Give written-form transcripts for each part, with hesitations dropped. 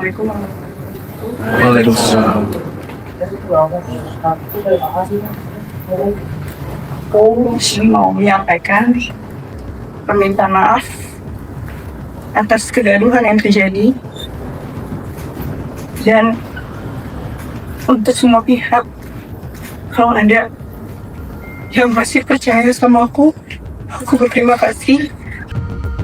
Assalamualaikum warahmatullahi Waalaikumsalam. Aku mau menyampaikan permintaan maaf atas kegaduhan yang terjadi, dan untuk semua pihak, kalau ada yang masih percaya sama aku berterima kasih.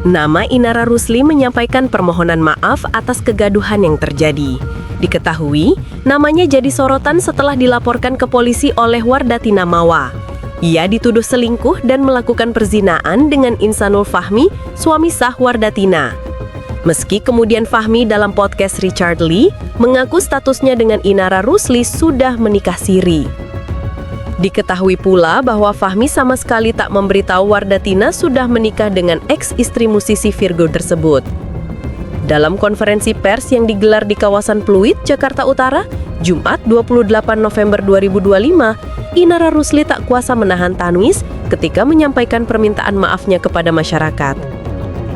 Nama Inara Rusli menyampaikan permohonan maaf atas kegaduhan yang terjadi. Diketahui, namanya jadi sorotan setelah dilaporkan ke polisi oleh Wardatina Mawa. Ia dituduh selingkuh dan melakukan perzinaan dengan Insanul Fahmi, suami sah Wardatina. Meski kemudian Fahmi dalam podcast Richard Lee mengaku statusnya dengan Inara Rusli sudah menikah siri. Diketahui pula bahwa Fahmi sama sekali tak memberitahu Wardatina sudah menikah dengan ex-istri musisi Virgo tersebut. Dalam konferensi pers yang digelar di kawasan Pluit, Jakarta Utara, Jumat 28 November 2025, Inara Rusli tak kuasa menahan tangis ketika menyampaikan permintaan maafnya kepada masyarakat.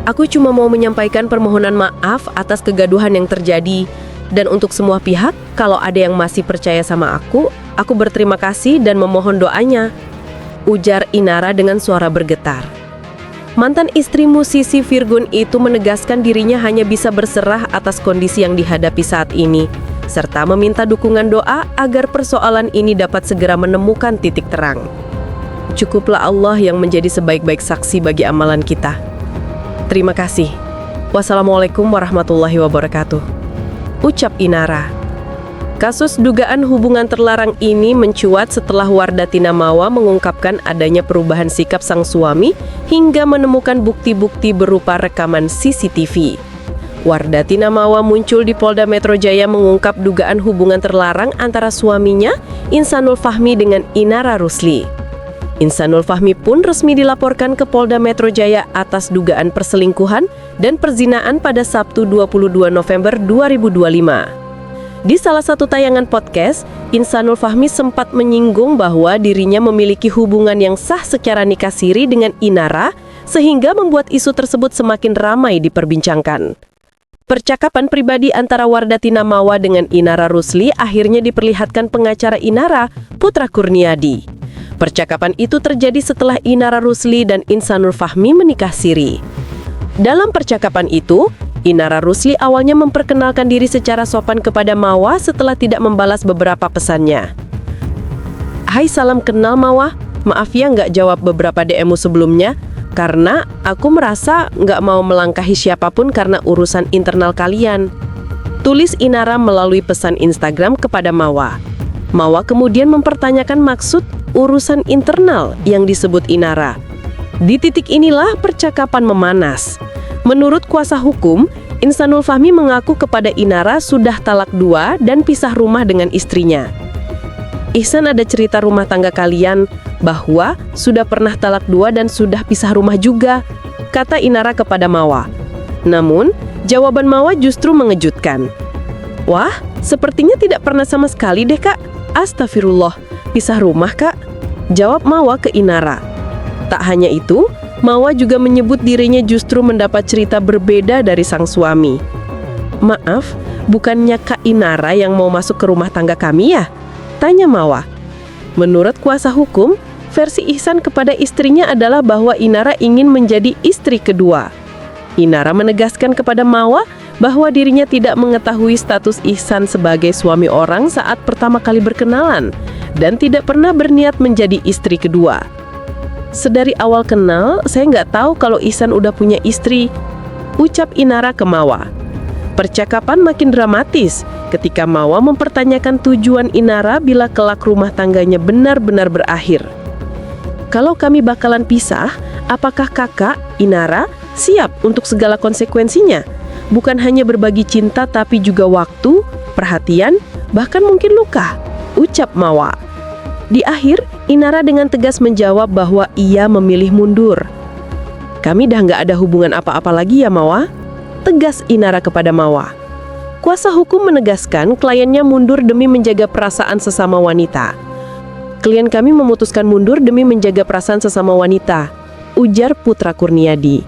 Aku cuma mau menyampaikan permohonan maaf atas kegaduhan yang terjadi, dan untuk semua pihak, kalau ada yang masih percaya sama aku berterima kasih dan memohon doanya, ujar Inara dengan suara bergetar. Mantan istri musisi Virgun itu menegaskan dirinya hanya bisa berserah atas kondisi yang dihadapi saat ini, serta meminta dukungan doa agar persoalan ini dapat segera menemukan titik terang. Cukuplah Allah yang menjadi sebaik-baik saksi bagi amalan kita. Terima kasih. Wassalamualaikum warahmatullahi wabarakatuh, ucap Inara. Kasus dugaan hubungan terlarang ini mencuat setelah Wardatina Mawa mengungkapkan adanya perubahan sikap sang suami hingga menemukan bukti-bukti berupa rekaman CCTV. Wardatina Mawa muncul di Polda Metro Jaya mengungkap dugaan hubungan terlarang antara suaminya, Insanul Fahmi, dengan Inara Rusli. Insanul Fahmi pun resmi dilaporkan ke Polda Metro Jaya atas dugaan perselingkuhan dan perzinaan pada Sabtu 22 November 2025. Di salah satu tayangan podcast, Insanul Fahmi sempat menyinggung bahwa dirinya memiliki hubungan yang sah secara nikah siri dengan Inara, sehingga membuat isu tersebut semakin ramai diperbincangkan. Percakapan pribadi antara Wardatina Mawa dengan Inara Rusli akhirnya diperlihatkan pengacara Inara, Putra Kurniadi. Percakapan itu terjadi setelah Inara Rusli dan Insanul Fahmi menikah siri. Dalam percakapan itu, Inara Rusli awalnya memperkenalkan diri secara sopan kepada Mawa setelah tidak membalas beberapa pesannya. Hai, salam kenal Mawa, maaf ya nggak jawab beberapa DM-mu sebelumnya, karena aku merasa nggak mau melangkahi siapapun karena urusan internal kalian. Tulis Inara melalui pesan Instagram kepada Mawa. Mawa kemudian mempertanyakan maksud urusan internal yang disebut Inara. Di titik inilah percakapan memanas. Menurut kuasa hukum, Insanul Fahmi mengaku kepada Inara sudah talak 2 dan pisah rumah dengan istrinya. Ihsan, ada cerita rumah tangga kalian bahwa sudah pernah talak 2 dan sudah pisah rumah juga, kata Inara kepada Mawa. Namun, jawaban Mawa justru mengejutkan. Wah, sepertinya tidak pernah sama sekali deh kak. Astagfirullah, pisah rumah kak? Jawab Mawa ke Inara. Tak hanya itu, Mawa juga menyebut dirinya justru mendapat cerita berbeda dari sang suami. Maaf, bukannya Kak Inara yang mau masuk ke rumah tangga kami ya? Tanya Mawa. Menurut kuasa hukum, versi Ihsan kepada istrinya adalah bahwa Inara ingin menjadi istri kedua. Inara menegaskan kepada Mawa bahwa dirinya tidak mengetahui status Ihsan sebagai suami orang saat pertama kali berkenalan dan tidak pernah berniat menjadi istri kedua. Sedari awal kenal, saya nggak tahu kalau Ihsan udah punya istri, ucap Inara ke Mawa. Percakapan makin dramatis ketika Mawa mempertanyakan tujuan Inara bila kelak rumah tangganya benar-benar berakhir. Kalau kami bakalan pisah, apakah kakak, Inara, siap untuk segala konsekuensinya? Bukan hanya berbagi cinta tapi juga waktu, perhatian, bahkan mungkin luka, ucap Mawa. Di akhir, Inara dengan tegas menjawab bahwa ia memilih mundur. Kami dah nggak ada hubungan apa-apa lagi ya Mawa, tegas Inara kepada Mawa. Kuasa hukum menegaskan kliennya mundur demi menjaga perasaan sesama wanita. Klien kami memutuskan mundur demi menjaga perasaan sesama wanita, ujar Putra Kurniadi.